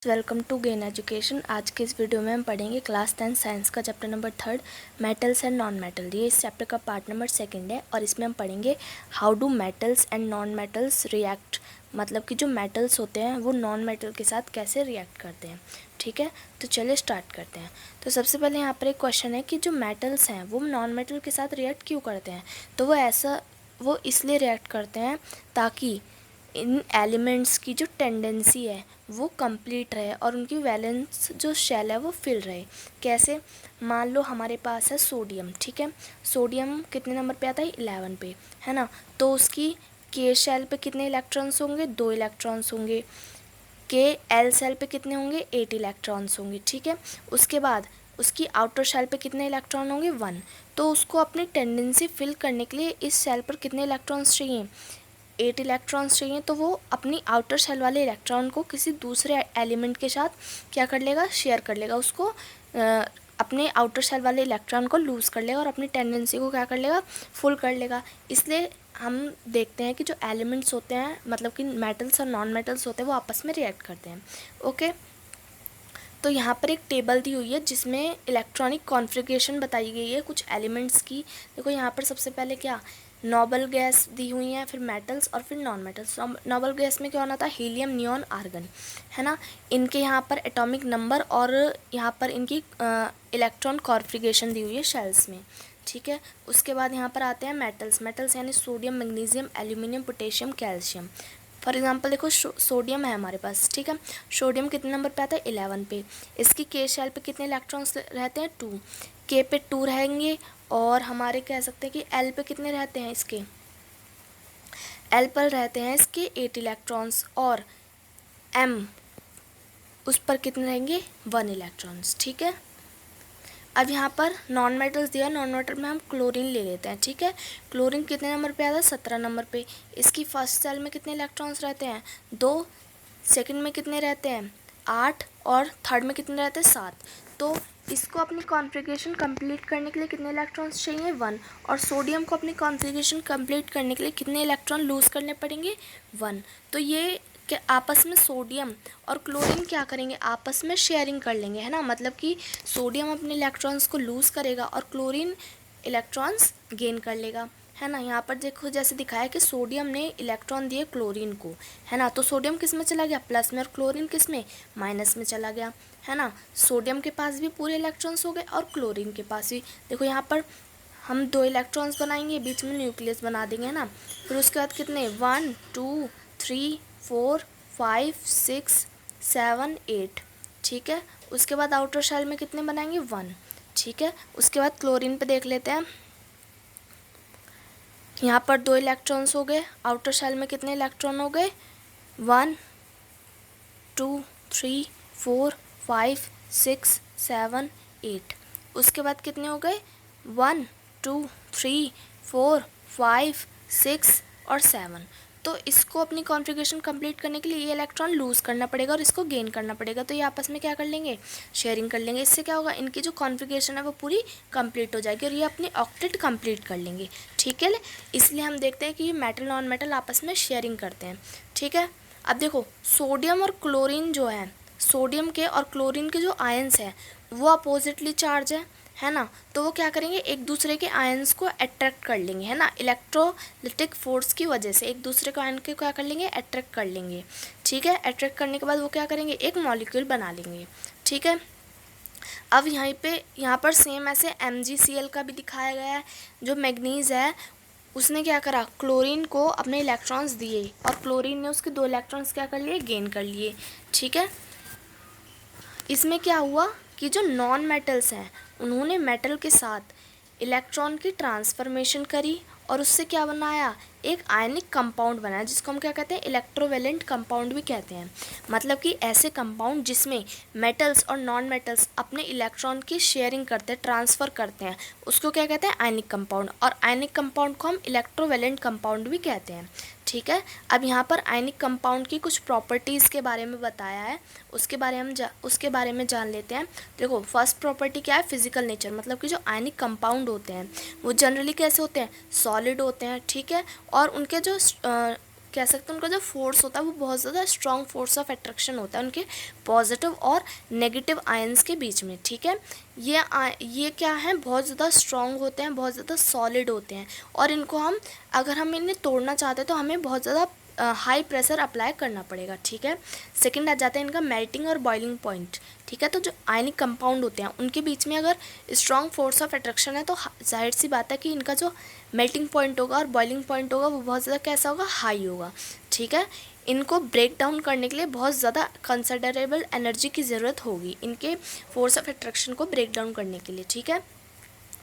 Welcome to gain education. आज के इस वीडियो में हम पढ़ेंगे क्लास 10 साइंस का chapter number 3 metals and non metal. ये इस चैप्टर का पार्ट नंबर 2 है और इसमें हम पढ़ेंगे how do metals and non metals react, मतलब कि जो मेटल्स होते हैं वो नॉन मेटल के साथ कैसे रिएक्ट करते हैं। ठीक है, तो चलिए स्टार्ट करते हैं। तो सबसे पहले यहाँ पर एक क्वेश्चन है कि जो मेटल्स हैं वो नॉन मेटल के साथ रिएक्ट क्यों करते हैं। तो वो इसलिए रिएक्ट करते हैं ताकि इन एलिमेंट्स की जो टेंडेंसी है वो कंप्लीट रहे और उनकी वैलेंस जो शेल है वो फिल रहे। कैसे? मान लो हमारे पास है सोडियम। ठीक है, सोडियम कितने नंबर पे आता है? 11 पे, है ना। तो उसकी के शेल पे कितने इलेक्ट्रॉन्स होंगे? 2 इलेक्ट्रॉन्स होंगे। के एल शेल पे कितने होंगे? 8 इलेक्ट्रॉन्स होंगे। ठीक है, उसके बाद उसकी आउटर शेल पे कितने इलेक्ट्रॉन होंगे? 1। तो उसको अपनी टेंडेंसी फिल करने के लिए इस शेल पर कितने इलेक्ट्रॉन्स चाहिए? 8 इलेक्ट्रॉन्स चाहिए। तो वो अपनी आउटर शेल वाले इलेक्ट्रॉन को किसी दूसरे एलिमेंट के साथ क्या कर लेगा? शेयर कर लेगा। उसको अपने आउटर शेल वाले इलेक्ट्रॉन को लूज़ कर लेगा और अपनी टेंडेंसी को क्या कर लेगा? फुल कर लेगा। इसलिए हम देखते हैं कि जो एलिमेंट्स होते हैं, मतलब कि मेटल्स और नॉन मेटल्स होते हैं, वो आपस में रिएक्ट करते हैं। ओके, तो यहाँ पर एक टेबल दी हुई है जिसमें इलेक्ट्रॉनिक कॉन्फ़िगरेशन बताई गई है कुछ एलिमेंट्स की। देखो यहाँ पर सबसे पहले क्या नोबल गैस दी हुई हैं, फिर मेटल्स और फिर नॉन मेटल्स। नोबल गैस में क्या होना था? हीलियम, नियॉन, आर्गन, है ना। इनके यहाँ पर एटॉमिक नंबर और यहाँ पर इनकी इलेक्ट्रॉन कॉन्फ़िगरेशन दी हुई है शेल्स में। ठीक है, उसके बाद यहाँ पर आते हैं मेटल्स यानी sodium, magnesium, aluminium, potassium, calcium. For example देखो सोडियम है हमारे पास। ठीक है, सोडियम कितने नंबर पे आता है? 11 पे। इसकी के शेल पे कितने इलेक्ट्रॉन्स रहते हैं? 2। के पे 2 रहेंगे और हमारे कह सकते हैं कि एल पे कितने रहते हैं? इसके एल पर रहते हैं इसके 8 इलेक्ट्रॉन्स और एम उस पर कितने रहेंगे? 1 इलेक्ट्रॉन्स। ठीक है, अब यहाँ पर नॉन मेटल्स दिया। नॉन मेटल में हम क्लोरीन ले लेते हैं। ठीक है, क्लोरीन कितने नंबर पे आता है? 17 नंबर पे। इसकी फर्स्ट सेल में कितने इलेक्ट्रॉन्स रहते हैं? 2। सेकंड में कितने रहते हैं? 8 और थर्ड में कितने रहते हैं? 7। तो इसको अपनी कॉन्फ़िगरेशन कंप्लीट करने के लिए कितने इलेक्ट्रॉन्स चाहिए? 1। और सोडियम को अपनी कॉन्फ़िगरेशन कंप्लीट करने के लिए कितने इलेक्ट्रॉन लूज़ करने पड़ेंगे? 1। तो ये कि आपस में सोडियम और क्लोरीन क्या करेंगे? आपस में शेयरिंग कर लेंगे, है ना। मतलब कि सोडियम अपने इलेक्ट्रॉन्स को लूज़ करेगा और क्लोरीन इलेक्ट्रॉन्स गेन कर लेगा, है ना। यहाँ पर देखो जैसे दिखाया कि सोडियम ने इलेक्ट्रॉन दिए क्लोरीन को, है ना। तो सोडियम किस में चला गया? प्लस में, और क्लोरीन किस में? माइनस में चला गया, है ना। सोडियम के पास भी पूरे इलेक्ट्रॉन्स हो गए और क्लोरीन के पास भी। देखो यहाँ पर हम 2 इलेक्ट्रॉन्स बनाएंगे, बीच में न्यूक्लियस बना देंगे, है ना। फिर उसके बाद कितने? 1 2 3 4 5 6 7 8। ठीक है, उसके बाद आउटर शेल में कितने बनाएंगे? 1। ठीक है, उसके बाद क्लोरीन पे देख लेते हैं। यहाँ पर 2 इलेक्ट्रॉन्स हो गए। आउटर शेल में कितने इलेक्ट्रॉन हो गए? 1 2 3 4 5 6 7 8। उसके बाद कितने हो गए? 1 2 3 4 5 6 और 7। तो इसको अपनी कॉन्फ़िगरेशन कंप्लीट करने के लिए ये इलेक्ट्रॉन लूज़ करना पड़ेगा और इसको गेन करना पड़ेगा। तो ये आपस में क्या कर लेंगे? शेयरिंग कर लेंगे। इससे क्या होगा? इनकी जो कॉन्फ़िगरेशन है वो पूरी कंप्लीट हो जाएगी और ये अपनी ऑक्टेट कंप्लीट कर लेंगे। ठीक है, इसलिए हम देखते हैं कि ये मेटल नॉन मेटल आपस में शेयरिंग करते हैं। ठीक है, अब देखो सोडियम और क्लोरीन जो है, सोडियम के और क्लोरीन के जो आयंस हैं वो अपोजिटली चार्ज है ना। तो वो क्या करेंगे? एक दूसरे के आयंस को अट्रैक्ट कर लेंगे, है ना। इलेक्ट्रोलिटिक फोर्स की वजह से एक दूसरे को आयन के क्या कर लेंगे? अट्रैक्ट कर लेंगे। ठीक है, अट्रैक्ट करने के बाद वो क्या करेंगे? एक मॉलिक्यूल बना लेंगे। ठीक है, अब यहाँ पर सेम ऐसे MgCl का भी दिखाया गया है। जो मैग्नीज है उसने क्या करा? क्लोरीन को अपने इलेक्ट्रॉन्स दिए और क्लोरीन ने उसके 2 इलेक्ट्रॉन्स क्या कर लिए? गेन कर लिए। ठीक है, इसमें क्या हुआ कि जो नॉन मेटल्स हैं उन्होंने मेटल के साथ इलेक्ट्रॉन की ट्रांसफॉर्मेशन करी और उससे क्या बनाया? एक आयनिक कंपाउंड बनाया जिसको हम क्या कहते हैं? इलेक्ट्रोवेलेंट कंपाउंड भी कहते हैं। मतलब कि ऐसे कंपाउंड जिसमें मेटल्स और नॉन मेटल्स अपने इलेक्ट्रॉन की शेयरिंग करते हैं, ट्रांसफ़र करते हैं, उसको क्या कहते हैं? Ionic compound. और आयनिक कंपाउंड को हम इलेक्ट्रोवेलेंट कंपाउंड भी कहते हैं। ठीक है, अब यहाँ पर आयनिक कंपाउंड की कुछ प्रॉपर्टीज़ के बारे में बताया है, उसके बारे में जान लेते हैं। देखो फर्स्ट प्रॉपर्टी क्या है? Physical nature. मतलब कि जो आयनिक कंपाउंड होते हैं वो जनरली कैसे होते हैं? सॉलिड होते हैं। ठीक है, और उनके जो कह सकते हैं उनका जो फोर्स होता है वो बहुत ज़्यादा स्ट्रॉन्ग फोर्स ऑफ अट्रैक्शन होता है उनके पॉजिटिव और नेगेटिव आयंस के बीच में, ठीक है। ये क्या है, बहुत ज़्यादा स्ट्रॉन्ग होते हैं, बहुत ज़्यादा सॉलिड होते हैं, और इनको हम अगर हम इन्हें तोड़ना चाहते हैं तो हमें बहुत ज़्यादा हाई प्रेशर अप्लाई करना पड़ेगा, ठीक है। सेकंड आ जाता है इनका मेल्टिंग और बॉइलिंग पॉइंट, ठीक है। तो जो आयनिक कंपाउंड होते हैं उनके बीच में अगर स्ट्रॉन्ग फोर्स ऑफ अट्रैक्शन है तो जाहिर सी बात है कि इनका जो मेल्टिंग पॉइंट होगा और बॉइलिंग पॉइंट होगा वो बहुत ज़्यादा कैसा होगा, हाई होगा, ठीक है। इनको ब्रेक डाउन करने के लिए बहुत ज़्यादा कंसिडरेबल एनर्जी की ज़रूरत होगी इनके फोर्स ऑफ अट्रैक्शन को ब्रेक डाउन करने के लिए, ठीक है।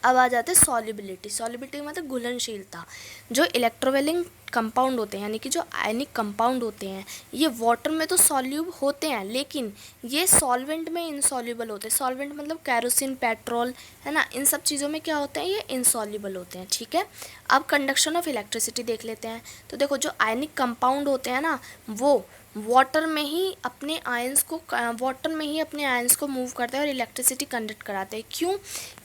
अब आ जाते हैं सॉल्युबिलिटी। सॉल्युबिलिटी मतलब घुलनशीलता। जो इलेक्ट्रोवेलिंग कंपाउंड होते हैं यानी कि जो आयनिक कंपाउंड होते हैं ये वाटर में तो सॉल्यूब होते हैं लेकिन ये सॉल्वेंट में इनसॉल्युबल होते हैं। सॉल्वेंट मतलब कैरोसिन, पेट्रोल, है ना, इन सब चीज़ों में क्या होते हैं, ये इनसॉल्युबल होते हैं, ठीक है। अब कंडक्शन ऑफ इलेक्ट्रिसिटी देख लेते हैं। तो देखो जो आयनिक कंपाउंड होते हैं ना वो वाटर में ही अपने आयंस को मूव करते हैं और इलेक्ट्रिसिटी कंडक्ट कराते हैं। क्यों?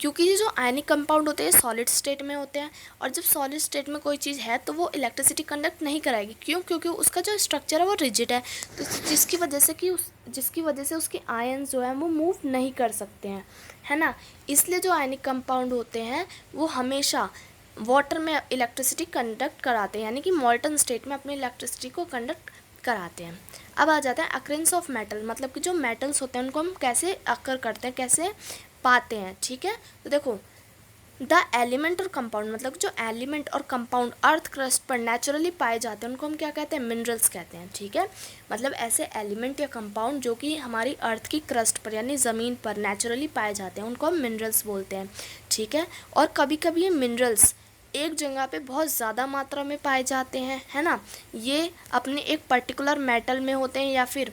क्योंकि ये जो आयनिक कंपाउंड होते हैं सॉलिड स्टेट में होते हैं, और जब सॉलिड स्टेट में कोई चीज़ है तो वो इलेक्ट्रिसिटी कंडक्ट नहीं कराएगी। क्यों? क्योंकि उसका जो स्ट्रक्चर है वो रिजिड है, तो जिसकी वजह से उसके आयंस जो है वो मूव नहीं कर सकते हैं, है ना। इसलिए जो आयनिक कंपाउंड होते हैं वो हमेशा वाटर में इलेक्ट्रिसिटी कंडक्ट कराते हैं, यानी कि मॉल्टन स्टेट में अपनी इलेक्ट्रिसिटी को कंडक्ट कराते हैं। अब आ जाता है अक्रेंस ऑफ मेटल, मतलब कि जो मेटल्स होते हैं उनको हम कैसे अकर करते हैं, कैसे पाते हैं, ठीक है। तो देखो द एलिमेंट और कंपाउंड, मतलब जो एलिमेंट और कंपाउंड अर्थ क्रस्ट पर नेचुरली पाए जाते हैं उनको हम क्या कहते हैं, मिनरल्स कहते हैं, ठीक है। मतलब ऐसे एलिमेंट या कंपाउंड जो कि हमारी अर्थ की क्रस्ट पर यानी ज़मीन पर नेचुरली पाए जाते हैं उनको हम मिनरल्स बोलते हैं, ठीक है। और कभी कभी ये मिनरल्स एक जगह पे बहुत ज़्यादा मात्रा में पाए जाते हैं, है ना। ये अपने एक पर्टिकुलर मेटल में होते हैं या फिर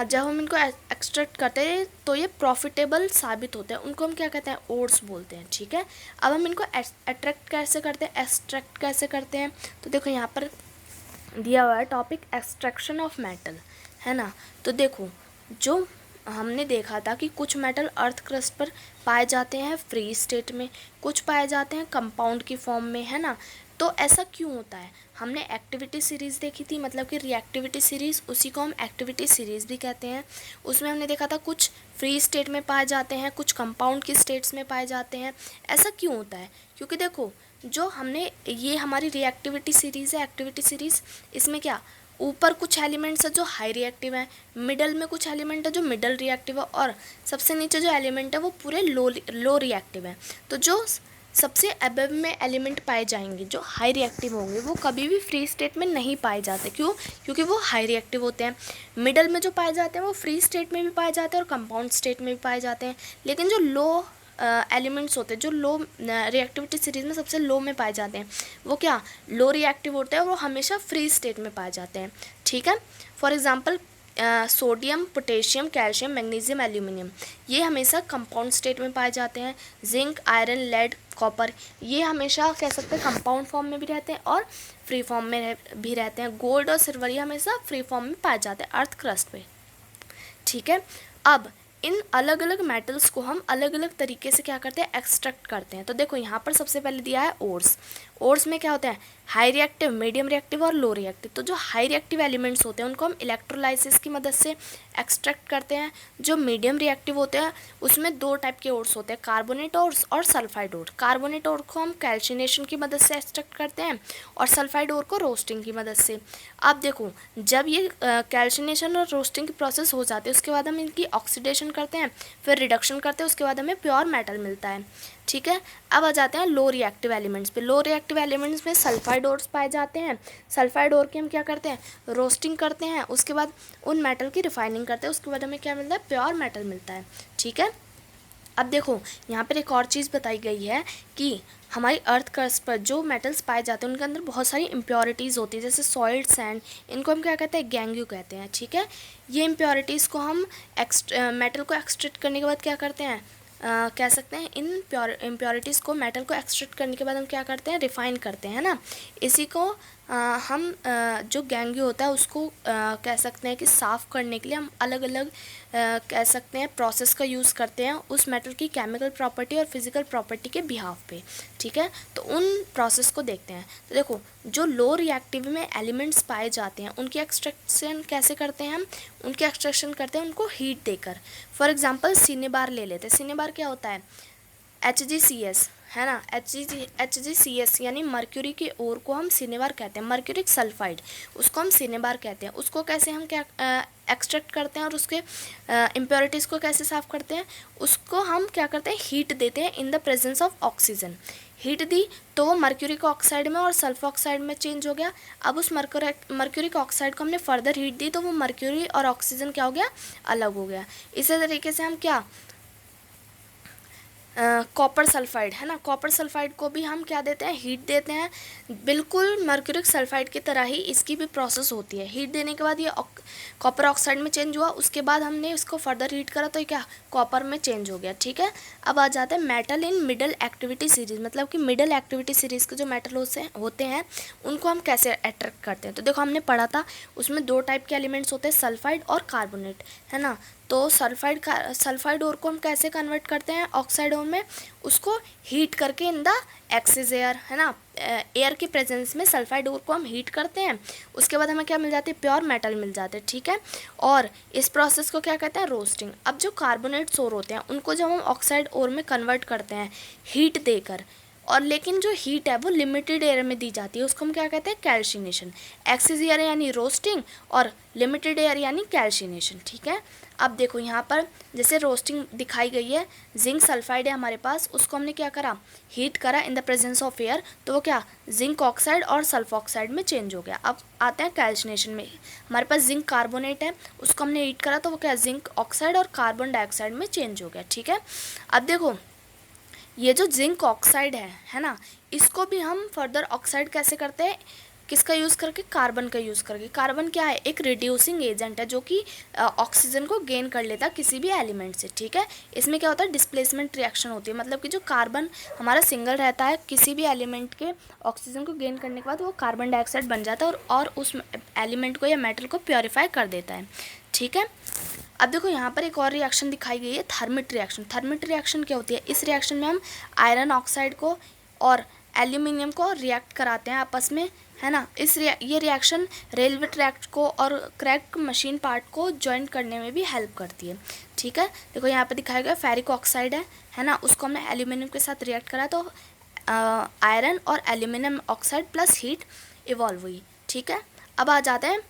जब हम इनको एक्सट्रैक्ट करते हैं तो ये प्रॉफिटेबल साबित होते हैं, उनको हम क्या कहते हैं, ओर्स बोलते हैं, ठीक है। अब हम इनको एक्सट्रैक्ट कैसे करते हैं, तो देखो यहाँ पर दिया हुआ है टॉपिक एक्सट्रैक्शन ऑफ मेटल, है ना। तो देखो जो हमने देखा था कि कुछ मेटल अर्थ क्रस्ट पर पाए जाते हैं फ्री स्टेट में, कुछ पाए जाते हैं कंपाउंड की फॉर्म में, है ना। तो ऐसा क्यों होता है, हमने एक्टिविटी सीरीज़ देखी थी, मतलब कि रिएक्टिविटी सीरीज़, उसी को हम एक्टिविटी सीरीज़ भी कहते हैं। उसमें हमने देखा था कुछ फ्री स्टेट में पाए जाते हैं, कुछ कंपाउंड की स्टेट्स में पाए जाते हैं। ऐसा क्यों होता है, क्योंकि देखो जो हमने ये हमारी रिएक्टिविटी सीरीज़ है, एक्टिविटी सीरीज़, इसमें क्या ऊपर कुछ एलिमेंट्स है जो हाई रिएक्टिव है, मिडल में कुछ एलिमेंट है जो मिडल रिएक्टिव है, और सबसे नीचे जो एलिमेंट है वो पूरे लो रिएक्टिव है। तो जो सबसे अबव में एलिमेंट पाए जाएंगे जो हाई रिएक्टिव होंगे वो कभी भी फ्री स्टेट में नहीं पाए जाते। क्यों? क्योंकि वो हाई रिएक्टिव होते हैं। मिडल में जो पाए जाते हैं वो फ्री स्टेट में भी पाए जाते हैं और कंपाउंड स्टेट में भी पाए जाते हैं। लेकिन जो लो एलिमेंट्स होते हैं जो लो रिएक्टिविटी सीरीज़ में सबसे लो में पाए जाते हैं वो क्या लो रिएक्टिव होते हैं, वो हमेशा फ्री स्टेट में पाए जाते हैं, ठीक है। For example sodium, potassium, calcium, magnesium, aluminium, ये हमेशा कंपाउंड स्टेट में पाए जाते हैं। जिंक, आयरन, लेड, कॉपर, ये हमेशा कह सकते हैं कंपाउंड फॉर्म में भी रहते हैं और फ्री फॉर्म में भी रहते हैं। गोल्ड और सिल्वर ये हमेशा फ्री फॉर्म में पाए जाते हैं अर्थ क्रस्ट पे, ठीक है। अब इन अलग अलग मेटल्स को हम अलग अलग तरीके से क्या करते हैं, एक्सट्रैक्ट करते हैं। तो देखो यहाँ पर सबसे पहले दिया है ओर्स। ओर्स में क्या होता है, हाई रिएक्टिव, मीडियम रिएक्टिव और लो रिएक्टिव। तो जो हाई रिएक्टिव एलिमेंट्स होते हैं उनको हम इलेक्ट्रोलाइसिस की मदद से एक्सट्रैक्ट करते हैं। जो मीडियम रिएक्टिव होते हैं उसमें दो टाइप के ओर्स होते हैं, कार्बोनेट ओर्स और सल्फाइड ओर। कार्बोनेट ओर को हम कैल्सिनेशन की मदद से एक्सट्रैक्ट करते हैं और सल्फाइड ओर को रोस्टिंग की मदद से। अब देखो जब ये कैल्सिनेशन और रोस्टिंग की प्रोसेस हो जाती है उसके बाद हम इनकी ऑक्सीडेशन करते हैं, फिर रिडक्शन करते हैं, उसके बाद हमें प्योर मेटल मिलता है, ठीक है। अब आ जाते हैं लो रिएक्टिव एलिमेंट्स पे। लो रिएक्टिव एलिमेंट्स में सल्फाइड ओर्स पाए जाते हैं। सल्फाइड ओर की हम क्या करते हैं, रोस्टिंग करते हैं, उसके बाद उन मेटल की रिफाइनिंग करते हैं, उसके बाद हमें क्या मिलता है, प्योर मेटल मिलता है, ठीक है। अब देखो यहाँ पर एक और चीज़ बताई गई है कि हमारी अर्थ क्रस्ट पर जो मेटल्स पाए जाते हैं उनके अंदर बहुत सारी इम्प्योरिटीज़ होती है, जैसे सॉइल्ड सैंड, इनको हम क्या कहते हैं, गैंग्यू कहते हैं, ठीक है। ये इम्प्योरिटीज़ को हम मेटल को एक्सट्रैक्ट करने के बाद क्या करते हैं, कह सकते हैं इन इम्प्योरिटीज़ को, मेटल को एक्सट्रैक्ट करने के बाद हम क्या करते हैं, रिफ़ाइन करते हैं ना। इसी को हम जो गेंगे होता है उसको कह सकते हैं कि साफ़ करने के लिए हम अलग अलग कह सकते हैं प्रोसेस का यूज़ करते हैं उस मेटल की केमिकल प्रॉपर्टी और फिज़िकल प्रॉपर्टी के बिहाफ पे, ठीक है। तो उन प्रोसेस को देखते हैं। तो देखो, जो लो रिएक्टिव में एलिमेंट्स पाए जाते हैं उनकी एक्सट्रैक्शन कैसे करते हैं हम? उनकी एक्सट्रैक्शन करते हैं उनको हीट देकर। फॉर एग्जांपल सिनेबार ले लेते हैं। सिनेबार क्या होता है? HgCS, है ना। HgCS यानी मर्क्यूरी की ओर को हम सिनेबार कहते हैं। मर्क्यूरिक सल्फाइड, उसको हम सिनेबार कहते हैं। उसको कैसे हम क्या एक्सट्रैक्ट करते हैं और उसके इम्प्योरिटीज़ को कैसे साफ़ करते हैं? उसको हम क्या करते हैं? हीट देते हैं in the presence of oxygen. Heat दी तो वो मर्क्यूरिक ऑक्साइड में और सल्फर ऑक्साइड में चेंज हो गया। अब उस मर्क्यूरिक ऑक्साइड को हमने फर्दर हीट दी तो वो मर्क्यूरी और ऑक्सीजन क्या हो गया? अलग हो गया। इसी तरीके से हम क्या कॉपर सल्फाइड, है ना। कॉपर सल्फाइड को भी हम क्या देते हैं? हीट देते हैं। बिल्कुल मर्क्यूरिक सल्फाइड की तरह ही इसकी भी प्रोसेस होती है। हीट देने के बाद ये कॉपर ऑक्साइड में चेंज हुआ, उसके बाद हमने इसको फर्दर हीट करा तो ये क्या कॉपर में चेंज हो गया, ठीक है। अब आ जाते हैं metal in middle activity series, मतलब कि मिडल एक्टिविटी सीरीज के जो मेटल होते हैं उनको हम कैसे अट्रैक्ट करते हैं। तो देखो, हमने पढ़ा था उसमें 2 टाइप के एलिमेंट्स होते हैं, सल्फाइड और कार्बोनेट, है ना। तो सल्फाइड ओर को हम कैसे कन्वर्ट करते हैं ऑक्साइड ओर में? उसको हीट करके इन द एक्सेस एयर, है ना। एयर के प्रेजेंस में सल्फाइड ओर को हम हीट करते हैं। उसके बाद हमें क्या मिल जाती है? प्योर मेटल मिल जाते हैं, ठीक है। और इस प्रोसेस को क्या कहते हैं? रोस्टिंग। अब जो कार्बोनेट्स ओर होते हैं उनको जब हम ऑक्साइड ओर में कन्वर्ट करते हैं हीट देकर, और लेकिन जो हीट है वो लिमिटेड एयर में दी जाती है, उसको हम क्या कहते हैं? कैल्शिनेशन। एक्सेस एयर यानी रोस्टिंग और लिमिटेड एयर यानी कैल्शिनेशन, ठीक है। अब देखो यहाँ पर जैसे रोस्टिंग दिखाई गई है, जिंक सल्फाइड है हमारे पास, उसको हमने क्या करा? हीट करा इन द प्रेजेंस ऑफ एयर, तो वो क्या जिंक ऑक्साइड और सल्फर ऑक्साइड में चेंज हो गया। अब आते हैं कैल्शिनेशन में। हमारे पास जिंक कार्बोनेट है, उसको हमने हीट करा तो वो क्या जिंक ऑक्साइड और कार्बन डाइऑक्साइड में चेंज हो गया, ठीक है। अब देखो, ये जो जिंक ऑक्साइड है ना, इसको भी हम फर्दर ऑक्साइड कैसे करते हैं? किसका यूज़ करके? कार्बन का यूज़ करके। कार्बन क्या है? एक रिड्यूसिंग एजेंट है जो कि ऑक्सीजन को गेन कर लेता है किसी भी एलिमेंट से, ठीक है। इसमें क्या होता है? डिस्प्लेसमेंट रिएक्शन होती है, मतलब कि जो कार्बन हमारा सिंगल रहता है किसी भी एलिमेंट के ऑक्सीजन को गेन करने के बाद वो कार्बन डाइऑक्साइड बन जाता है और उस एलिमेंट को या मेटल को प्योरीफाई कर देता है, ठीक है। अब देखो यहाँ पर एक और रिएक्शन दिखाई गई है, थर्मिट रिएक्शन। थर्मिट रिएक्शन क्या होती है? इस रिएक्शन में हम आयरन ऑक्साइड को और एल्यूमिनियम को रिएक्ट कराते हैं आपस में, है ना। ये रिएक्शन रेलवे ट्रैक को और क्रैक मशीन पार्ट को जॉइंट करने में भी हेल्प करती है, ठीक है। देखो यहाँ पे दिखाया गया फेरिक ऑक्साइड है ना, उसको हमने एल्यूमिनियम के साथ रिएक्ट करा तो आयरन और aluminium oxide plus heat evolve हुई, ठीक है। अब आ जाते हैं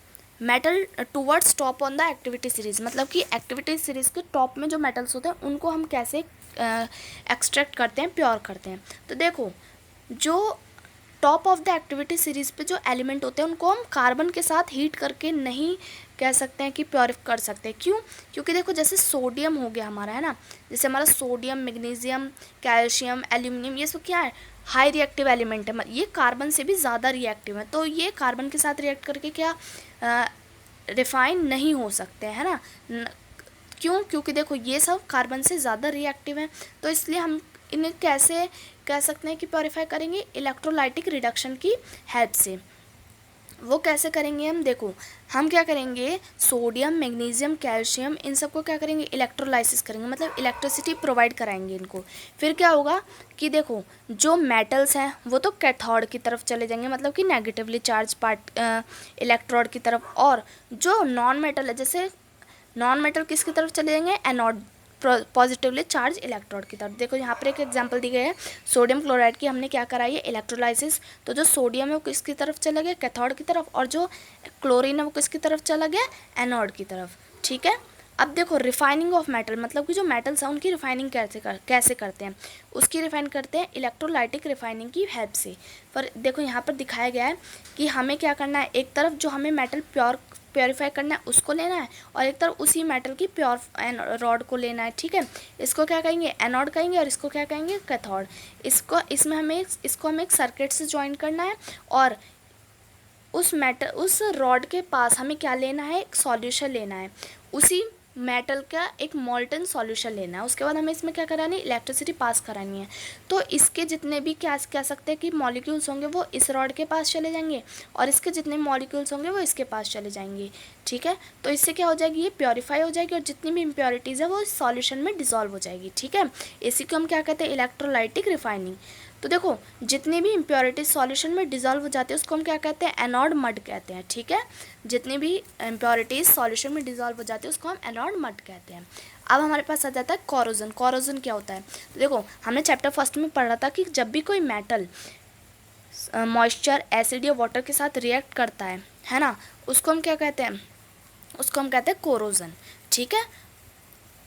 metal towards top on the activity series, मतलब कि एक्टिविटी सीरीज के टॉप में जो मेटल्स होते हैं उनको हम कैसे एक्सट्रैक्ट करते हैं, प्योर करते हैं। तो देखो, जो top of the activity series पे जो एलिमेंट होते हैं उनको हम कार्बन के साथ हीट करके नहीं कह सकते हैं कि प्योरीफाई कर सकते हैं। क्यों? क्योंकि देखो, जैसे सोडियम हो गया हमारा, है ना, जैसे हमारा सोडियम, मैग्नीशियम, कैल्शियम, एल्यूमिनियम, ये सब क्या है? हाई रिएक्टिव एलिमेंट है, ये कार्बन से भी ज़्यादा रिएक्टिव है, तो ये कार्बन के साथ रिएक्ट करके क्या रिफाइन नहीं हो सकते, है ना। क्यों? क्योंकि देखो, ये सब कार्बन से ज़्यादा रिएक्टिव हैं, तो इसलिए हम इन्हें कैसे कह सकते हैं कि प्योरीफाई करेंगे? इलेक्ट्रोलाइटिक रिडक्शन की हेल्प से। वो कैसे करेंगे हम? देखो, हम क्या करेंगे? सोडियम, मैग्नीशियम, कैल्शियम, इन सबको क्या करेंगे? इलेक्ट्रोलाइसिस करेंगे, मतलब इलेक्ट्रिसिटी प्रोवाइड कराएंगे इनको। फिर क्या होगा कि देखो, जो मेटल्स हैं वो तो कैथोड की तरफ चले जाएंगे, मतलब कि नेगेटिवली चार्ज पार्ट इलेक्ट्रोड की तरफ, और जो नॉन मेटल है, जैसे नॉन मेटल किसकी तरफ चले जाएंगे? एनोड, पॉजिटिवली चार्ज इलेक्ट्रोड की तरफ। देखो यहाँ पर एक एग्जांपल दी गई है सोडियम क्लोराइड की, हमने क्या कराई है? इलेक्ट्रोलाइसिस। तो जो सोडियम है वो किसकी तरफ चला गया? कैथोड की तरफ, और जो क्लोरीन है वो किसकी तरफ चला गया? एनोड की तरफ, ठीक है। अब देखो, रिफाइनिंग ऑफ मेटल, मतलब कि जो मेटल्स हैं उनकी रिफाइनिंग कैसे करते हैं? उसकी रिफाइन करते हैं इलेक्ट्रोलाइटिक रिफाइनिंग की हेल्प से। पर देखो यहाँ पर दिखाया गया है कि हमें क्या करना है, एक तरफ जो हमें मेटल प्योरीफाई करना है उसको लेना है, और एक तरफ उसी मेटल की प्योर रॉड को लेना है, ठीक है। इसको क्या कहेंगे? एनोड कहेंगे, और इसको क्या कहेंगे? कैथोड। इसको हमें एक सर्किट से ज्वाइन करना है, और उस रॉड के पास हमें क्या लेना है? एक सॉल्यूशन लेना है। उसी मेटल का एक मोल्टन सॉल्यूशन लेना है, उसके बाद हमें इसमें क्या करानी है, इलेक्ट्रिसिटी पास करानी है। तो इसके जितने भी क्या कह सकते हैं कि मॉलिक्यूल्स होंगे वो इस रॉड के पास चले जाएंगे और इसके जितने मॉलिक्यूल्स होंगे वो इसके पास चले जाएंगे, ठीक है। तो इससे क्या हो जाएगी, ये प्योरीफाई हो जाएगी और जितनी भी इम्प्योरिटीज़ है वो इस सॉल्यूशन में डिजॉल्व हो जाएगी, ठीक है। इसी को हम क्या कहते हैं, इलेक्ट्रोलाइटिक रिफाइनिंग। तो देखो जितनी भी इम्प्योरिटीज सॉल्यूशन में डिजॉल्व हो जाती है उसको हम क्या कहते हैं, एनोड मड कहते हैं, ठीक है। जितनी भी इम्प्योरिटीज सॉल्यूशन में डिजॉल्व हो जाती है उसको हम एनोड मड कहते हैं। अब हमारे पास आ जाता है कोरोजन। कोरोजन क्या होता है, तो देखो हमने चैप्टर फर्स्ट में पढ़ा था कि जब भी कोई मेटल मॉइस्चर, एसिड या वाटर के साथ रिएक्ट करता है ना, उसको हम क्या कहते हैं, उसको हम कहते हैं कोरोजन, ठीक है।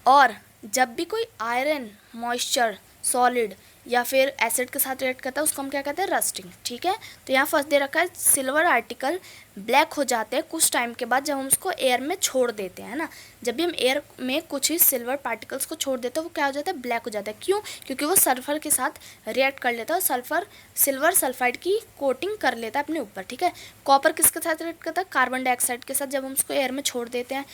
और जब भी कोई आयरन, मॉइस्चर, सॉलिड या फिर एसिड के साथ रिएक्ट करता है उसको हम क्या कहते हैं, रस्टिंग, ठीक है। तो यहाँ फर्स्ट दे रखा है सिल्वर आर्टिकल ब्लैक हो जाते हैं कुछ टाइम के बाद जब हम उसको एयर में छोड़ देते हैं ना। जब भी हम एयर में कुछ ही सिल्वर पार्टिकल्स को छोड़ देते हैं वो क्या हो जाता है, ब्लैक हो जाता है। क्यों, क्योंकि वो सल्फर के साथ रिएक्ट कर लेता है और सल्फर सिल्वर सल्फाइड की कोटिंग कर लेता है अपने ऊपर, ठीक है। कॉपर किसके साथ रिएक्ट करता है, कार्बन डाइऑक्साइड के साथ। जब हम उसको एयर में छोड़ देते हैं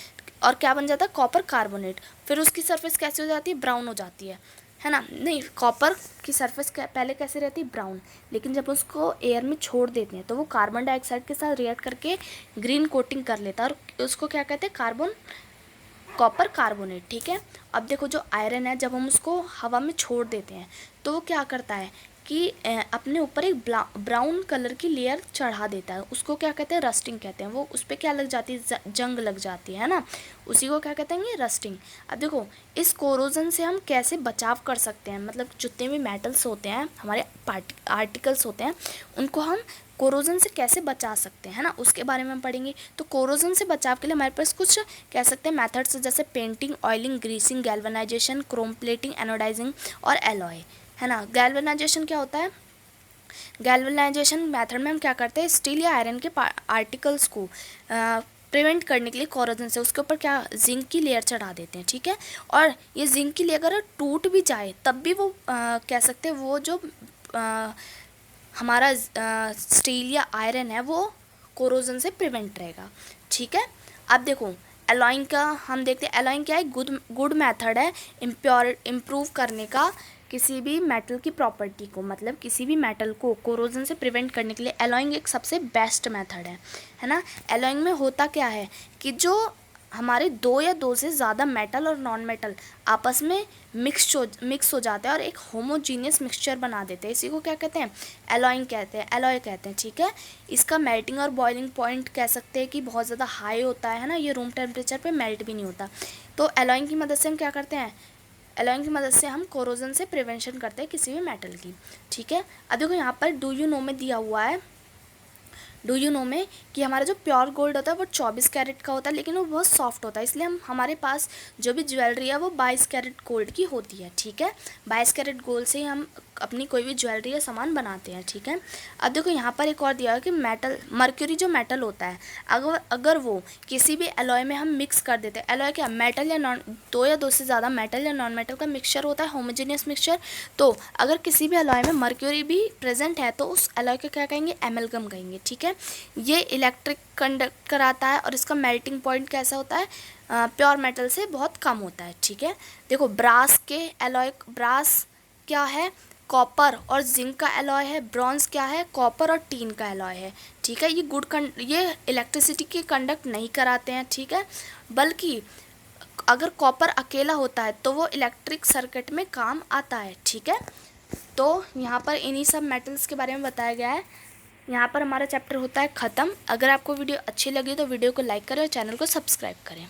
और क्या बन जाता है, कॉपर कार्बोनेट। फिर उसकी सरफेस कैसे हो जाती है, ब्राउन हो जाती है ना। नहीं, कॉपर की सरफेस पहले कैसे रहती है, ब्राउन, लेकिन जब उसको एयर में छोड़ देते हैं तो वो कार्बन डाइऑक्साइड के साथ रिएक्ट करके ग्रीन कोटिंग कर लेता है और उसको क्या कहते हैं, कॉपर कार्बोनेट, ठीक है। अब देखो जो आयरन है जब हम उसको हवा में छोड़ देते हैं तो वो क्या करता है कि अपने ऊपर एक ब्राउन कलर की लेयर चढ़ा देता है, उसको क्या कहते हैं, रस्टिंग कहते हैं। वो उस पर क्या लग जाती है, जंग लग जाती है ना, उसी को क्या कहते हैं, ये रस्टिंग। अब देखो इस कोरोजन से हम कैसे बचाव कर सकते हैं, मतलब जितने भी मेटल्स होते हैं, हमारे आर्टिकल्स होते हैं, उनको हम कोरोजन से कैसे बचा सकते हैं ना, उसके बारे में हम पढ़ेंगे। तो कोरोजन से बचाव के लिए हमारे पास कुछ कह सकते हैं मेथड्स जैसे painting, oiling, greasing, galvanization, chrome plating, anodizing और एलॉय, है ना। गैल्वेनाइजेशन क्या होता है, गैल्वेनाइजेशन मेथड में हम क्या करते हैं, स्टील या आयरन के आर्टिकल्स को प्रिवेंट करने के लिए कोरोजन से उसके ऊपर क्या, जिंक की लेयर चढ़ा देते हैं, ठीक है। और ये जिंक की लेयर अगर टूट भी जाए तब भी वो कह सकते हैं वो जो हमारा स्टील या आयरन है वो कोरोजन से प्रिवेंट रहेगा, ठीक है। अब देखो एलॉइंग का हम देखते हैं, एलॉइंग क्या है, गुड मेथड है इम्प्रूव करने का किसी भी मेटल की प्रॉपर्टी को, मतलब किसी भी मेटल को कोरोजन से प्रिवेंट करने के लिए एलॉइंग एक सबसे बेस्ट मेथड है ना। एलॉइंग में होता क्या है कि जो हमारे दो या दो से ज़्यादा मेटल और नॉन मेटल आपस में मिक्स हो जाते हैं और एक होमोजीनियस मिक्सचर बना देते हैं, इसी को क्या कहते हैं, एलॉइंग कहते हैं, एलॉय कहते हैं, ठीक है। इसका मेल्टिंग और बॉइलिंग पॉइंट कह सकते हैं कि बहुत ज़्यादा हाई होता है ना, ये रूम टेम्परेचर पे मेल्ट भी नहीं होता। तो एलॉइंग की मदद से हम क्या करते हैं, एलॉइंग की मदद से हम कोरोजन से प्रिवेंशन करते हैं किसी भी मेटल की, ठीक है। अब देखो यहाँ पर डू यू नो में दिया हुआ है, डू यू नो में कि हमारा जो प्योर गोल्ड होता है वो 24 कैरेट का होता है, लेकिन वो बहुत सॉफ्ट होता है, इसलिए हमारे पास जो भी ज्वेलरी है वो 22 कैरेट गोल्ड की होती है, ठीक है। 22 कैरेट गोल्ड से ही हम अपनी कोई भी ज्वेलरी या सामान बनाते हैं, ठीक है। अब देखो यहाँ पर एक और दिया है कि मेटल, मर्क्यूरी जो मेटल होता है, अगर वो किसी भी एलॉय में हम मिक्स कर देते हैं, एलॉय क्या, मेटल या नॉन, दो या दो से ज़्यादा मेटल या नॉन मेटल का मिक्सचर होता है, होमोजेनियस मिक्सचर। तो अगर किसी भी एलॉय में मर्क्यूरी भी प्रेजेंट है तो उस एलॉय को क्या कहेंगे, एमलगम कहेंगे, ठीक है। ये इलेक्ट्रिक कंडक्ट कराता है और इसका मेल्टिंग पॉइंट कैसा होता है, प्योर मेटल से बहुत कम होता है, ठीक है। देखो ब्रास के एलॉय, ब्रास क्या है, कॉपर और जिंक का एलॉय है, ब्रॉन्ज क्या है, कॉपर और टीन का एलॉय है, ठीक है। ये इलेक्ट्रिसिटी की कंडक्ट नहीं कराते हैं, ठीक है, बल्कि अगर कॉपर अकेला होता है तो वो इलेक्ट्रिक सर्किट में काम आता है, ठीक है। तो यहाँ पर इन्हीं सब मेटल्स के बारे में बताया गया है। यहाँ पर हमारा चैप्टर होता है ख़त्म। अगर आपको वीडियो अच्छी लगी तो वीडियो को लाइक करें और चैनल को सब्सक्राइब करें।